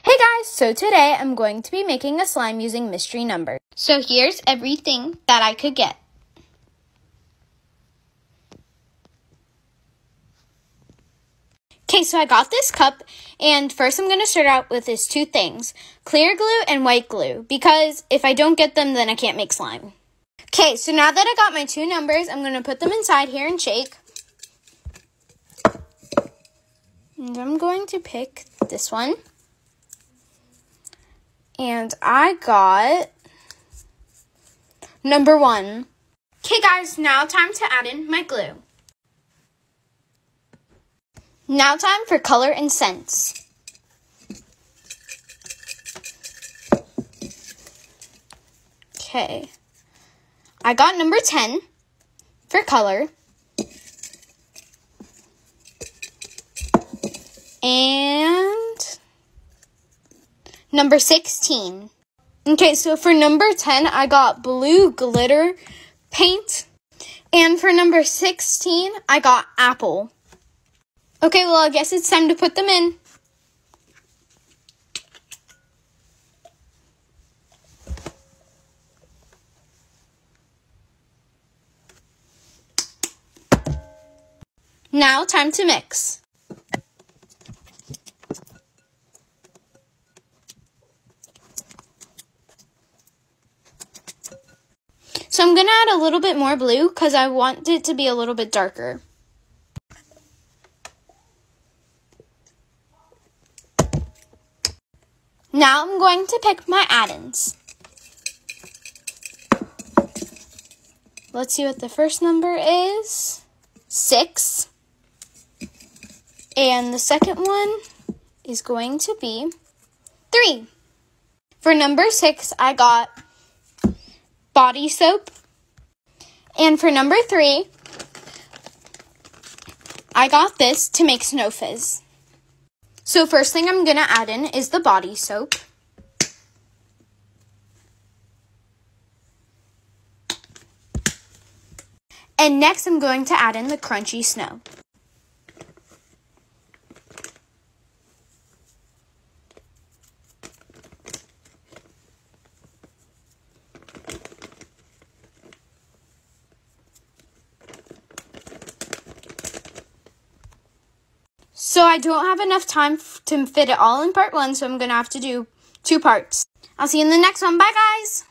Hey guys, so today I'm going to be making a slime using mystery numbers. So here's everything that I could get. Okay, so I got this cup, and first I'm going to start out with these two things, clear glue and white glue, because if I don't get them, then I can't make slime. Okay, so now that I got my two numbers, I'm going to put them inside here and shake. And I'm going to pick this one. And I got number 1. Okay guys, now time to add in my glue. Now time for color and scents. Okay, I got number 10 for color. And number 16. Okay, so for number 10, I got blue glitter paint. And for number 16, I got apple. Okay, well, I guess it's time to put them in. Now, time to mix. So I'm going to add a little bit more blue because I want it to be a little bit darker. Now I'm going to pick my add-ins. Let's see what the first number is. 6. And the second one is going to be 3. For number 6, I got body soap. And for number 3, I got this to make snow fizz. So first thing I'm going to add in is the body soap. And next I'm going to add in the crunchy snow. So I don't have enough time to fit it all in part 1, so I'm going to have to do 2 parts. I'll see you in the next one. Bye, guys!